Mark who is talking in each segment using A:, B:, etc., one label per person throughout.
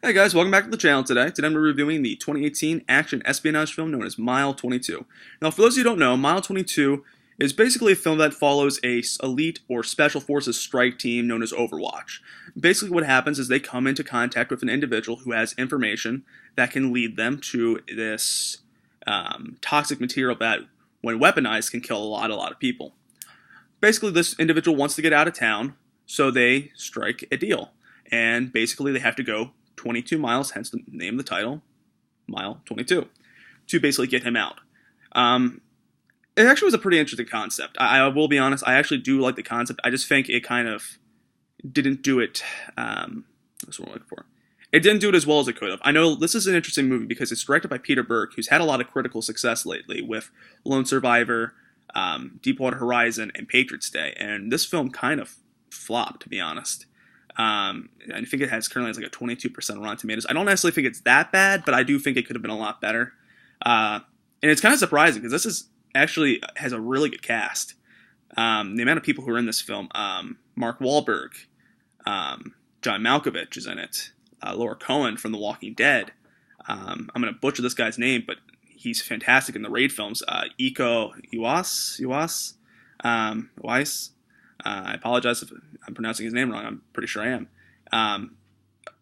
A: Hey guys, welcome back to the channel today. Today I'm reviewing the 2018 action espionage film known as Mile 22. Now, for those of you who don't know, Mile 22 is basically a film that follows a elite or special forces strike team known as Overwatch. Basically what happens is they come into contact with an individual who has information that can lead them to this toxic material that, when weaponized, can kill a lot of people. Basically, this individual wants to get out of town, so they strike a deal. And basically they have to go 22 miles, hence the name of the title, Mile 22, to basically get him out. It actually was a pretty interesting concept. I will be honest, I actually do like the concept. I just think it kind of didn't do it, that's what I'm looking for. It didn't do it as well as it could have. I know this is an interesting movie because it's directed by Peter Berg, who's had a lot of critical success lately with Lone Survivor, Deepwater Horizon, and Patriots Day, and this film kind of flopped, to be honest. I think it currently has like a 22% Rotten Tomatoes. I don't necessarily think it's that bad, but I do think it could have been a lot better. And it's kind of surprising because this is actually has a really good cast. The amount of people who are in this film: Mark Wahlberg, John Malkovich is in it. Laura Cohan from The Walking Dead. I'm going to butcher this guy's name, but he's fantastic in the Raid films. Iko Uwais. I apologize if I'm pronouncing his name wrong. I'm pretty sure I am.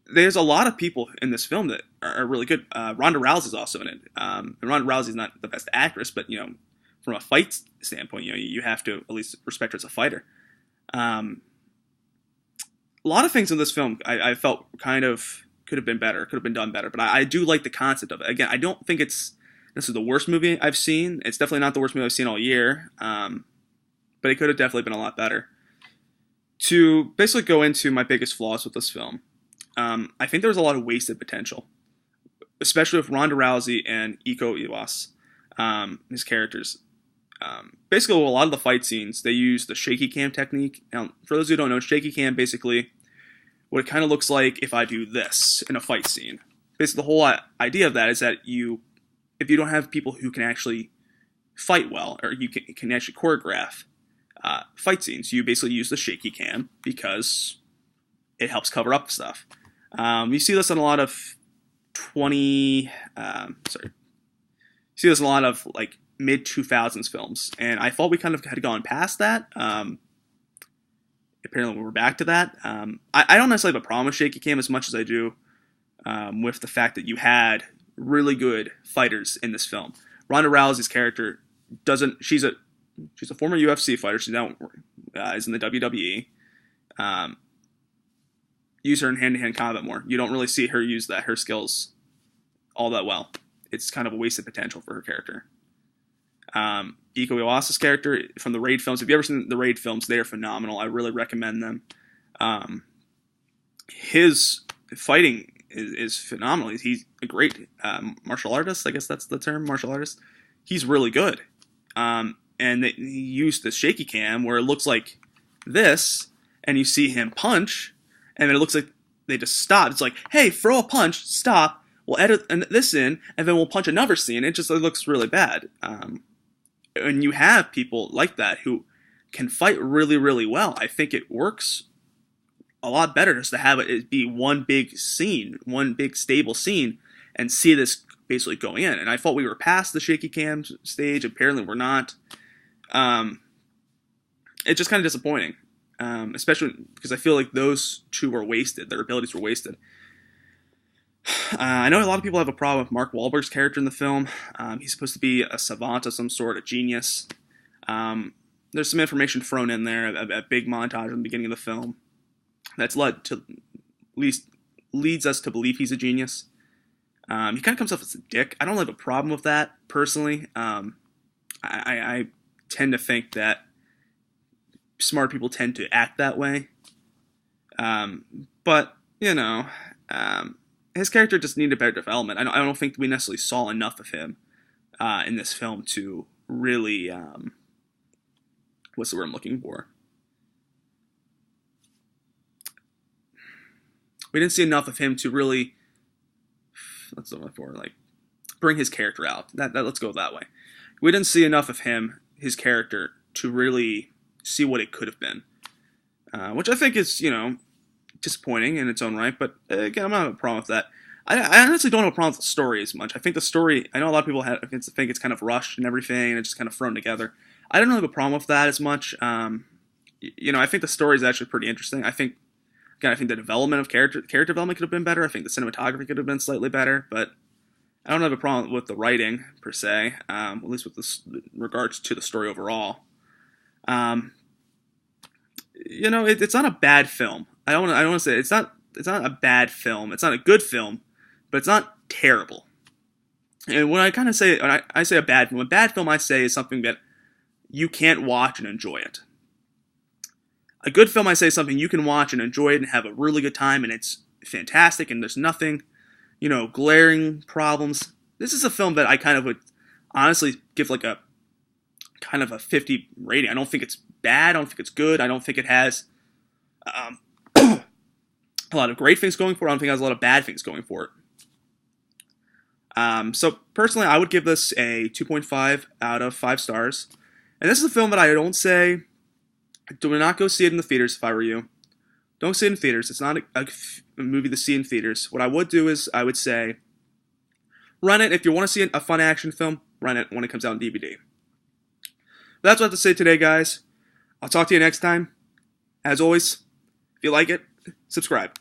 A: There's a lot of people in this film that are really good. Ronda Rousey's also in it. And Ronda Rousey's not the best actress, but from a fight standpoint, you have to at least respect her as a fighter. A lot of things in this film I felt kind of could have been better, could have been done better. But I do like the concept of it. Again, I don't think this is the worst movie I've seen. It's definitely not the worst movie I've seen all year. But it could have definitely been a lot better. To basically go into my biggest flaws with this film, I think there was a lot of wasted potential, especially with Ronda Rousey and Iko Uwais, his characters. Basically, a lot of the fight scenes, they use the shaky cam technique. Now, for those who don't know, shaky cam basically what it kind of looks like if I do this in a fight scene. Basically, the whole idea of that is that if you don't have people who can actually fight well, or you can actually choreograph fight scenes, you basically use the shaky cam because it helps cover up stuff. You see this in a lot of you see this in a lot of like mid 2000s films, and I thought we kind of had gone past that. Apparently we're back to that. I don't necessarily have a problem with shaky cam as much as I do with the fact that you had really good fighters in this film. Ronda Rousey's character she's a former UFC fighter. She's now is in the WWE. Use her in hand-to-hand combat more. You don't really see her use her skills all that well. It's kind of a wasted potential for her character. Iko Uwais' character from the Raid films. If you've ever seen the Raid films, they are phenomenal. I really recommend them. His fighting is phenomenal. He's a great martial artist. I guess that's the term, martial artist. He's really good. And he used the shaky cam where it looks like this, and you see him punch, and then it looks like they just stop. It's like, hey, throw a punch, stop, we'll edit this in, and then we'll punch another scene. It looks really bad. And you have people like that who can fight really, really well. I think it works a lot better just to have it be one big scene, one big stable scene, and see this basically going in. And I thought we were past the shaky cam stage. Apparently we're not. It's just kind of disappointing, especially because I feel like those two were wasted. Their abilities were wasted. I know a lot of people have a problem with Mark Wahlberg's character in the film. He's supposed to be a savant of some sort, a genius. There's some information thrown in there, a big montage in the beginning of the film that's leads us to believe he's a genius. He kind of comes off as a dick. I don't have a problem with that, personally. I tend to think that smart people tend to act that way. But, his character just needed better development. I don't think we necessarily saw enough of him in this film to really, what's the word I'm looking for? We didn't see enough of him to really, let's look for, bring his character out. Let's go that way. We didn't see enough of his character, to really see what it could have been. Which I think is, disappointing in its own right, but again, I'm not having a problem with that. I honestly don't have a problem with the story as much. I think the story, I know a lot of people think it's kind of rushed and everything, and it's just kind of thrown together. I don't really have a problem with that as much. I think the story is actually pretty interesting. I think the development of character development could have been better. I think the cinematography could have been slightly better, but I don't have a problem with the writing per se, at least with regards to the story overall. It's not a bad film. I don't want to say it's not a bad film. It's not a good film, but it's not terrible. And when I say a bad film I say is something that you can't watch and enjoy it. A good film I say is something you can watch and enjoy it and have a really good time, and it's fantastic, and there's nothing, glaring problems. This is a film that I kind of would honestly give like a kind of a 50 rating. I don't think it's bad. I don't think it's good. I don't think it has a lot of great things going for it. I don't think it has a lot of bad things going for it. So personally, I would give this a 2.5 out of 5 stars. And this is a film that I don't say, do not go see it in the theaters if I were you. Don't see it in theaters. It's not a movie to see in theaters. What I would do is I would say, rent it. If you want to see a fun action film, rent it when it comes out on DVD. That's what I have to say today, guys. I'll talk to you next time. As always, if you like it, subscribe.